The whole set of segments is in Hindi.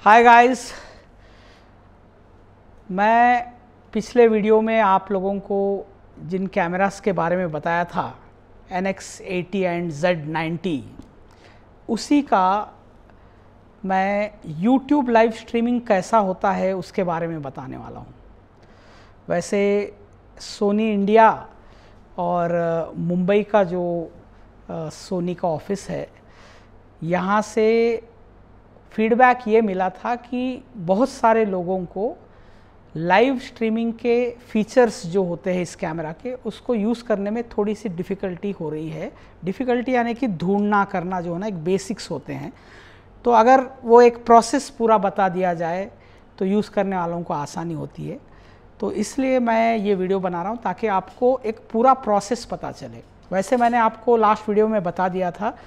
हाय गाइस, मैं पिछले वीडियो में आप लोगों को जिन कैमरास के बारे में बताया था NX80 एंड Z90, उसी का मैं YouTube लाइव स्ट्रीमिंग कैसा होता है उसके बारे में बताने वाला हूँ। वैसे सोनी इंडिया और मुंबई का जो सोनी का ऑफिस है, यहाँ से फीडबैक ये मिला था कि बहुत सारे लोगों को लाइव स्ट्रीमिंग के फीचर्स जो होते हैं इस कैमरा के, उसको यूज़ करने में थोड़ी सी डिफ़िकल्टी हो रही है। डिफ़िकल्टी यानी कि ढूंढना करना जो है ना, एक बेसिक्स होते हैं। तो अगर वो एक प्रोसेस पूरा बता दिया जाए तो यूज़ करने वालों को आसानी होती है। तो इसलिए मैं ये वीडियो बना रहा हूँ ताकि आपको एक पूरा प्रोसेस पता चले। वैसे मैंने आपको लास्ट वीडियो में बता दिया था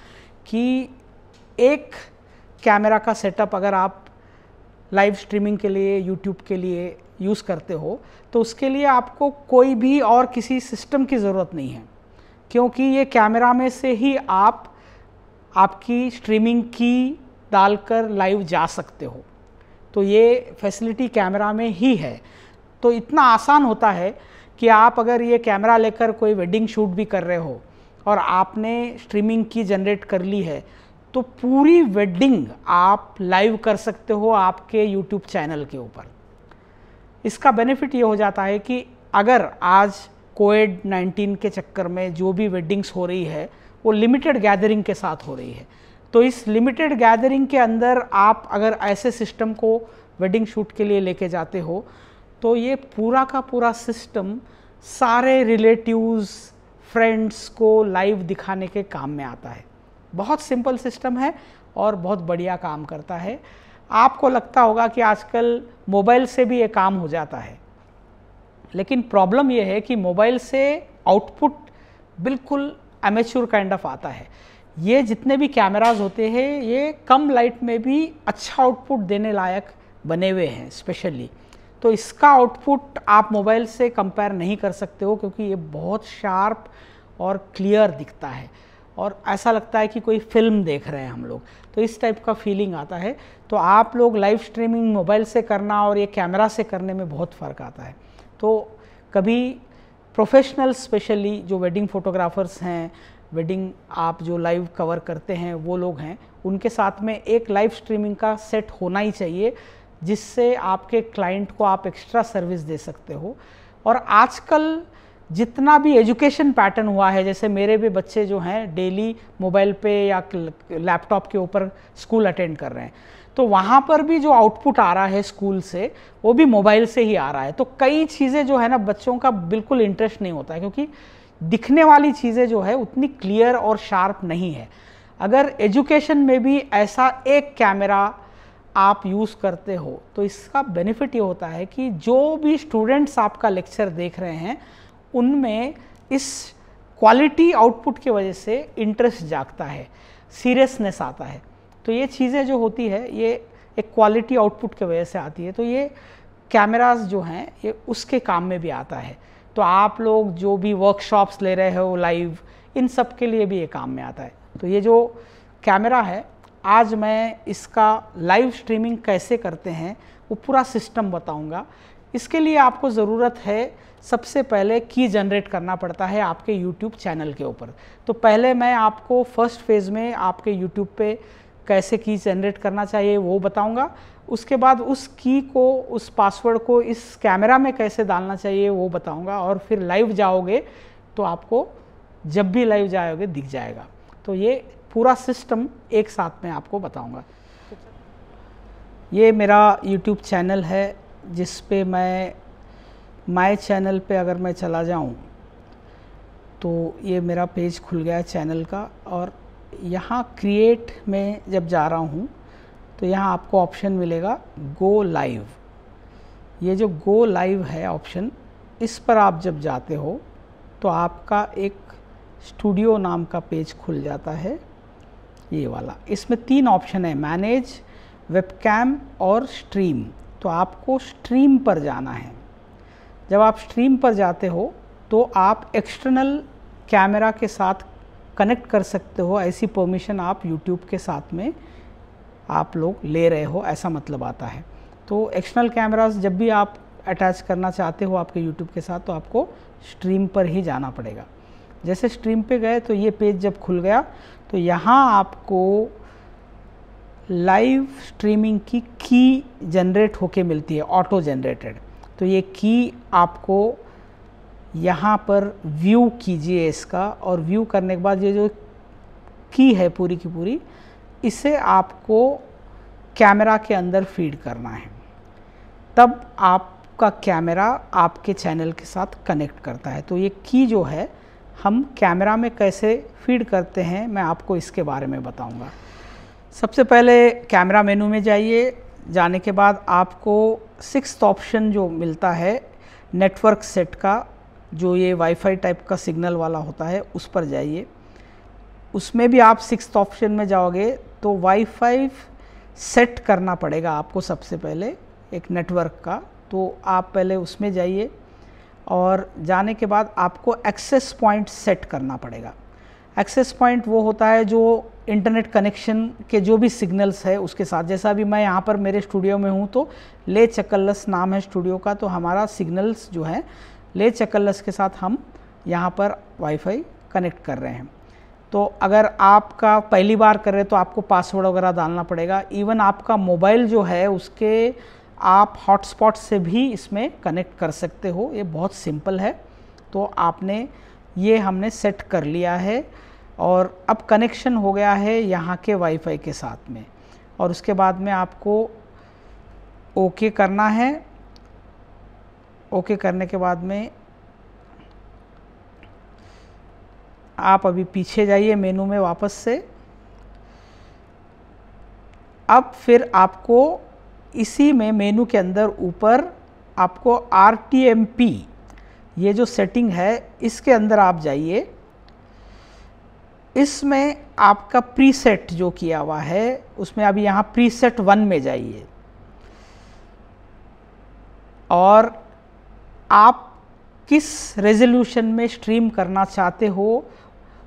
कि एक कैमरा का सेटअप अगर आप लाइव स्ट्रीमिंग के लिए यूट्यूब के लिए यूज़ करते हो तो उसके लिए आपको कोई भी और किसी सिस्टम की ज़रूरत नहीं है, क्योंकि ये कैमरा में से ही आप आपकी स्ट्रीमिंग की डालकर लाइव जा सकते हो। तो ये फैसिलिटी कैमरा में ही है। तो इतना आसान होता है कि आप अगर ये कैमरा लेकर कोई वेडिंग शूट भी कर रहे हो और आपने स्ट्रीमिंग की जनरेट कर ली है, तो पूरी वेडिंग आप लाइव कर सकते हो आपके YouTube चैनल के ऊपर। इसका बेनिफिट ये हो जाता है कि अगर आज कोविड-19 के चक्कर में जो भी वेडिंग्स हो रही है वो लिमिटेड गैदरिंग के साथ हो रही है, तो इस लिमिटेड गैदरिंग के अंदर आप अगर ऐसे सिस्टम को वेडिंग शूट के लिए लेके जाते हो तो ये पूरा का पूरा सिस्टम सारे रिलेटिव्स, फ्रेंड्स को लाइव दिखाने के काम में आता है। बहुत सिंपल सिस्टम है और बहुत बढ़िया काम करता है। आपको लगता होगा कि आजकल मोबाइल से भी ये काम हो जाता है, लेकिन प्रॉब्लम ये है कि मोबाइल से आउटपुट बिल्कुल एमेच्योर काइंड ऑफ आता है। ये जितने भी कैमराज होते हैं ये कम लाइट में भी अच्छा आउटपुट देने लायक बने हुए हैं स्पेशली। तो इसका आउटपुट आप मोबाइल से कंपेयर नहीं कर सकते हो, क्योंकि ये बहुत शार्प और क्लियर दिखता है और ऐसा लगता है कि कोई फिल्म देख रहे हैं हम लोग। तो इस टाइप का फीलिंग आता है। तो आप लोग लाइव स्ट्रीमिंग मोबाइल से करना और ये कैमरा से करने में बहुत फ़र्क आता है। तो कभी प्रोफेशनल, स्पेशली जो वेडिंग फोटोग्राफर्स हैं, वेडिंग आप जो लाइव कवर करते हैं वो लोग हैं, उनके साथ में एक लाइव स्ट्रीमिंग का सेट होना ही चाहिए, जिससे आपके क्लाइंट को आप एक्स्ट्रा सर्विस दे सकते हो। और आजकल जितना भी एजुकेशन पैटर्न हुआ है, जैसे मेरे भी बच्चे जो हैं डेली मोबाइल पे या लैपटॉप के ऊपर स्कूल अटेंड कर रहे हैं, तो वहाँ पर भी जो आउटपुट आ रहा है स्कूल से वो भी मोबाइल से ही आ रहा है। तो कई चीज़ें जो है ना, बच्चों का बिल्कुल इंटरेस्ट नहीं होता है, क्योंकि दिखने वाली चीज़ें जो है उतनी क्लियर और शार्प नहीं है। अगर एजुकेशन में भी ऐसा एक कैमरा आप यूज़ करते हो तो इसका बेनिफिट ये होता है कि जो भी स्टूडेंट्स आपका लेक्चर देख रहे हैं उनमें इस क्वालिटी आउटपुट की वजह से इंटरेस्ट जागता है, सीरियसनेस आता है। तो ये चीज़ें जो होती है ये एक क्वालिटी आउटपुट की वजह से आती है। तो ये कैमरास जो हैं ये उसके काम में भी आता है। तो आप लोग जो भी वर्कशॉप्स ले रहे हो लाइव, इन सब के लिए भी ये काम में आता है। तो ये जो कैमरा है, आज मैं इसका लाइव स्ट्रीमिंग कैसे करते हैं वो पूरा सिस्टम बताऊंगा। इसके लिए आपको ज़रूरत है, सबसे पहले की जनरेट करना पड़ता है आपके YouTube चैनल के ऊपर। तो पहले मैं आपको फर्स्ट फेज़ में आपके YouTube पे कैसे की जनरेट करना चाहिए वो बताऊंगा। उसके बाद उस की को, उस पासवर्ड को इस कैमरा में कैसे डालना चाहिए वो बताऊंगा। और फिर लाइव जाओगे तो आपको जब भी लाइव जाओगे दिख जाएगा। तो ये पूरा सिस्टम एक साथ में आपको बताऊंगा। ये मेरा YouTube चैनल है, जिस पे मैं माय चैनल पे अगर मैं चला जाऊं तो ये मेरा पेज खुल गया है चैनल का। और यहाँ क्रिएट में जब जा रहा हूँ तो यहाँ आपको ऑप्शन मिलेगा गो लाइव। ये जो गो लाइव है ऑप्शन, इस पर आप जब जाते हो तो आपका एक स्टूडियो नाम का पेज खुल जाता है, ये वाला। इसमें 3 ऑप्शन है, मैनेज, वेबकैम और स्ट्रीम। तो आपको स्ट्रीम पर जाना है। जब आप स्ट्रीम पर जाते हो तो आप एक्सटर्नल कैमरा के साथ कनेक्ट कर सकते हो। ऐसी परमिशन आप YouTube के साथ में आप लोग ले रहे हो, ऐसा मतलब आता है। तो एक्सटर्नल कैमरास जब भी आप अटैच करना चाहते हो आपके यूट्यूब के साथ तो आपको स्ट्रीम पर ही जाना पड़ेगा। जैसे स्ट्रीम पे गए तो ये पेज जब खुल गया तो यहाँ आपको लाइव स्ट्रीमिंग की जनरेट होके मिलती है, ऑटो जनरेटेड। तो ये की आपको यहाँ पर व्यू कीजिए इसका, और व्यू करने के बाद ये जो की है पूरी की पूरी, इसे आपको कैमरा के अंदर फीड करना है, तब आपका कैमरा आपके चैनल के साथ कनेक्ट करता है। तो ये की जो है हम कैमरा में कैसे फीड करते हैं मैं आपको इसके बारे में बताऊंगा। सबसे पहले कैमरा मेनू में जाइए, जाने के बाद आपको 6th ऑप्शन जो मिलता है नेटवर्क सेट का, जो ये वाईफाई टाइप का सिग्नल वाला होता है, उस पर जाइए। उसमें भी आप 6th ऑप्शन में जाओगे तो वाईफाई सेट करना पड़ेगा आपको सबसे पहले एक नेटवर्क का। तो आप पहले उसमें जाइए और जाने के बाद आपको एक्सेस पॉइंट सेट करना पड़ेगा। एक्सेस पॉइंट वो होता है जो इंटरनेट कनेक्शन के जो भी सिग्नल्स है उसके साथ, जैसा अभी मैं यहाँ पर मेरे स्टूडियो में हूँ तो ले चकल्लस नाम है स्टूडियो का, तो हमारा सिग्नल्स जो है ले चकल्लस के साथ हम यहाँ पर वाईफाई कनेक्ट कर रहे हैं। तो अगर आपका पहली बार कर रहे हैं तो आपको पासवर्ड वगैरह डालना पड़ेगा। इवन आपका मोबाइल जो है उसके आप हॉटस्पॉट से भी इसमें कनेक्ट कर सकते हो, ये बहुत सिंपल है। तो आपने ये हमने सेट कर लिया है और अब कनेक्शन हो गया है यहाँ के वाईफाई के साथ में, और उसके बाद में आपको ओके करना है। ओके करने के बाद में आप अभी पीछे जाइए मेनू में वापस से। अब फिर आपको इसी में मेनू के अंदर ऊपर आपको RTMP ये जो सेटिंग है इसके अंदर आप जाइए। इसमें आपका प्रीसेट जो किया हुआ है उसमें अभी यहाँ प्रीसेट 1 में जाइए और आप किस रेजोल्यूशन में स्ट्रीम करना चाहते हो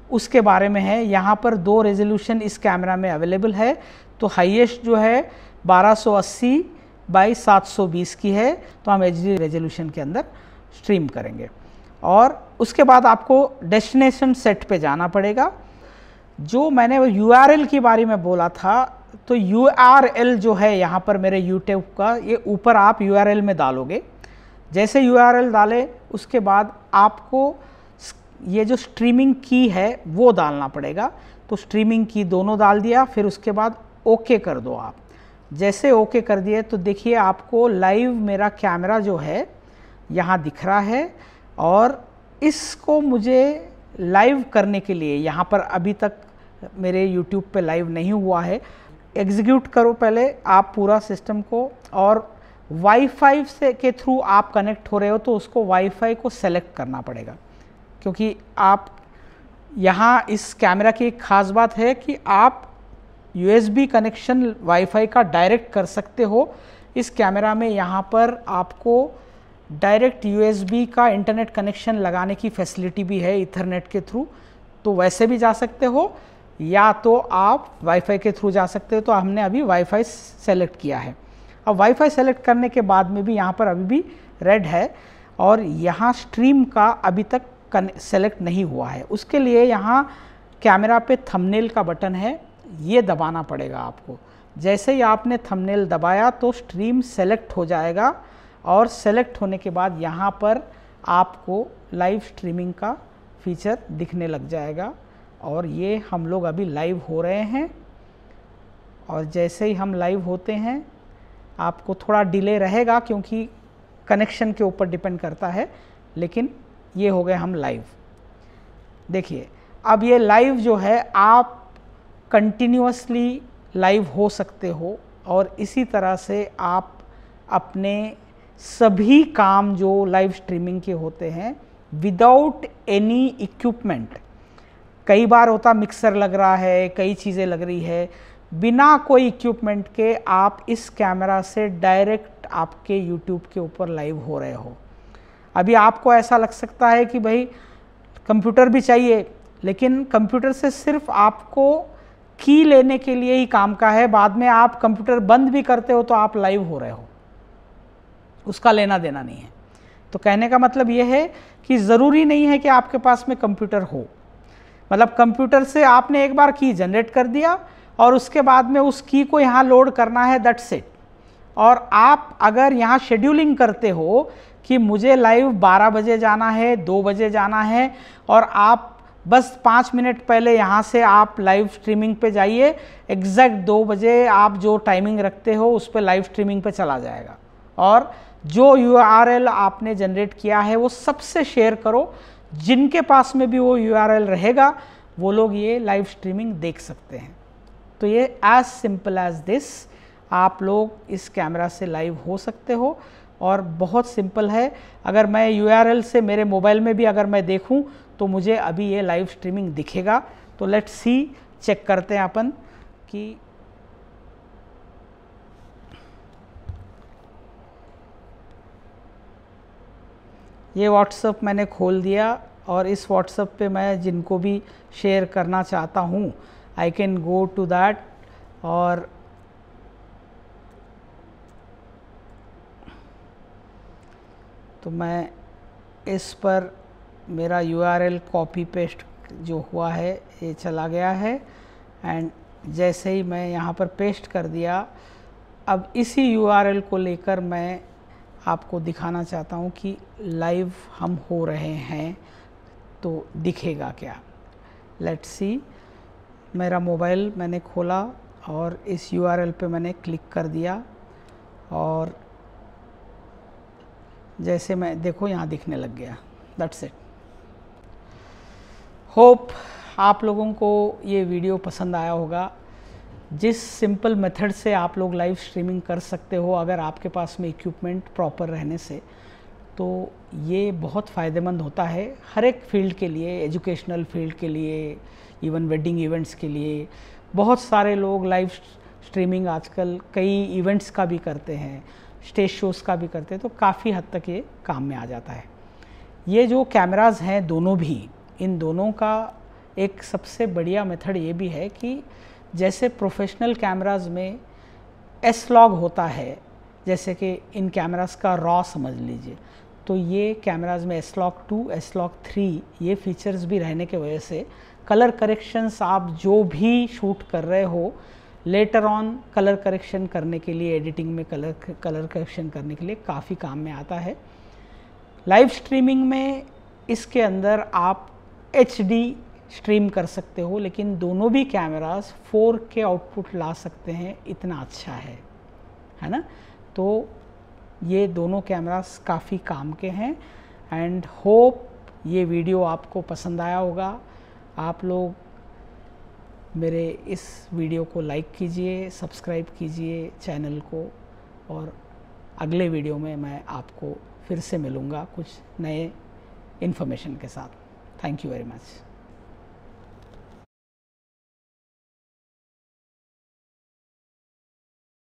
उसके बारे में है। यहाँ पर 2 रेजोल्यूशन इस कैमरा में अवेलेबल है। तो हाईएस्ट जो है 1280 बाई 720 की है, तो हम HD रेजोल्यूशन के अंदर स्ट्रीम करेंगे। और उसके बाद आपको डेस्टिनेशन सेट पे जाना पड़ेगा। जो मैंने वो URL के बारे में बोला था, तो URL जो है यहाँ पर मेरे YouTube का, ये ऊपर आप URL में डालोगे। जैसे URL डाले उसके बाद आपको ये जो स्ट्रीमिंग की है वो डालना पड़ेगा। तो स्ट्रीमिंग की दोनों डाल दिया, फिर उसके बाद ओके कर दो आप। जैसे ओके कर दिए तो देखिए आपको लाइव मेरा कैमरा जो है यहाँ दिख रहा है, और इसको मुझे लाइव करने के लिए यहाँ पर अभी तक मेरे YouTube पे लाइव नहीं हुआ है। एग्जीक्यूट करो पहले आप पूरा सिस्टम को, और वाईफाई से के थ्रू आप कनेक्ट हो रहे हो तो उसको वाईफाई को सेलेक्ट करना पड़ेगा, क्योंकि आप यहाँ इस कैमरा की एक ख़ास बात है कि आप USB कनेक्शन वाईफाई का डायरेक्ट कर सकते हो। इस कैमरा में यहाँ पर आपको डायरेक्ट USB का इंटरनेट कनेक्शन लगाने की फैसिलिटी भी है ईथरनेट के थ्रू, तो वैसे भी जा सकते हो या तो आप वाईफाई के थ्रू जा सकते हो। तो हमने अभी वाईफाई सेलेक्ट किया है। अब वाईफाई सेलेक्ट करने के बाद में भी यहाँ पर अभी भी रेड है और यहाँ स्ट्रीम का अभी तक सेलेक्ट नहीं हुआ है। उसके लिए यहाँ कैमरा पे थंबनेल का बटन है, ये दबाना पड़ेगा आपको। जैसे ही आपने थंबनेल दबाया तो स्ट्रीम सेलेक्ट हो जाएगा, और सेलेक्ट होने के बाद यहाँ पर आपको लाइव स्ट्रीमिंग का फीचर दिखने लग जाएगा। और ये हम लोग अभी लाइव हो रहे हैं, और जैसे ही हम लाइव होते हैं आपको थोड़ा डिले रहेगा क्योंकि कनेक्शन के ऊपर डिपेंड करता है, लेकिन ये हो गए हम लाइव। देखिए अब ये लाइव जो है आप कंटिन्यूअसली लाइव हो सकते हो, और इसी तरह से आप अपने सभी काम जो लाइव स्ट्रीमिंग के होते हैं विदाउट एनी इक्विपमेंट, कई बार होता मिक्सर लग रहा है, कई चीज़ें लग रही है, बिना कोई इक्विपमेंट के आप इस कैमरा से डायरेक्ट आपके YouTube के ऊपर लाइव हो रहे हो। अभी आपको ऐसा लग सकता है कि भाई कंप्यूटर भी चाहिए, लेकिन कंप्यूटर से सिर्फ आपको की लेने के लिए ही काम का है। बाद में आप कंप्यूटर बंद भी करते हो तो आप लाइव हो रहे हो, उसका लेना देना नहीं है। तो कहने का मतलब ये है कि ज़रूरी नहीं है कि आपके पास में कंप्यूटर हो, मतलब कंप्यूटर से आपने एक बार की जनरेट कर दिया और उसके बाद में उस की को यहाँ लोड करना है, दैट्स इट। और आप अगर यहाँ शेड्यूलिंग करते हो कि मुझे लाइव 12 बजे जाना है, 2 बजे जाना है, और आप बस 5 मिनट पहले यहाँ से आप लाइव स्ट्रीमिंग पे जाइए, एग्जैक्ट 2 बजे आप जो टाइमिंग रखते हो उस पर लाइव स्ट्रीमिंग पे चला जाएगा। और जो URL आपने जनरेट किया है वो सबसे शेयर करो, जिनके पास में भी वो URL रहेगा वो लोग ये लाइव स्ट्रीमिंग देख सकते हैं। तो ये एज सिंपल एज दिस, आप लोग इस कैमरा से लाइव हो सकते हो और बहुत सिंपल है। अगर मैं URL से मेरे मोबाइल में भी अगर मैं देखूं तो मुझे अभी ये लाइव स्ट्रीमिंग दिखेगा। तो लेट्स सी, चेक करते हैं अपन कि ये व्हाट्सएप मैंने खोल दिया और इस व्हाट्सएप पे मैं जिनको भी शेयर करना चाहता हूँ I can go to that, और तो मैं इस पर मेरा URL कॉपी पेस्ट जो हुआ है ये चला गया है, एंड जैसे ही मैं यहाँ पर पेस्ट कर दिया, अब इसी URL को लेकर मैं आपको दिखाना चाहता हूँ कि लाइव हम हो रहे हैं तो दिखेगा क्या। लेट्स सी, मेरा मोबाइल मैंने खोला और इस URL पे मैंने क्लिक कर दिया और जैसे मैं देखो यहाँ दिखने लग गया, दैट्स इट। होप आप लोगों को ये वीडियो पसंद आया होगा। जिस सिंपल मेथड से आप लोग लाइव स्ट्रीमिंग कर सकते हो अगर आपके पास में इक्विपमेंट प्रॉपर रहने से, तो ये बहुत फ़ायदेमंद होता है हर एक फील्ड के लिए, एजुकेशनल फील्ड के लिए, इवन वेडिंग इवेंट्स के लिए। बहुत सारे लोग लाइव स्ट्रीमिंग आजकल कई इवेंट्स का भी करते हैं, स्टेज शोज़ का भी करते हैं, तो काफ़ी हद तक ये काम में आ जाता है। ये जो कैमराज़ हैं दोनों भी, इन दोनों का एक सबसे बढ़िया मेथड ये भी है कि जैसे प्रोफेशनल कैमराज़ में S-Log होता है, जैसे कि इन कैमराज़ का रॉ समझ लीजिए, तो ये कैमराज़ में S-Log 2, S-Log 3 ये फीचर्स भी रहने की वजह से कलर करेक्शंस आप जो भी शूट कर रहे हो लेटर ऑन कलर करेक्शन करने के लिए, एडिटिंग में कलर करेक्शन करने के लिए काफ़ी काम में आता है। लाइव स्ट्रीमिंग में इसके अंदर आप HD स्ट्रीम कर सकते हो, लेकिन दोनों भी कैमरास 4K आउटपुट ला सकते हैं, इतना अच्छा है ना। तो ये दोनों कैमरास काफ़ी काम के हैं, एंड होप ये वीडियो आपको पसंद आया होगा। आप लोग मेरे इस वीडियो को लाइक कीजिए, सब्सक्राइब कीजिए चैनल को, और अगले वीडियो में मैं आपको फिर से मिलूँगा कुछ नए इन्फॉर्मेशन के साथ। Thank you very much.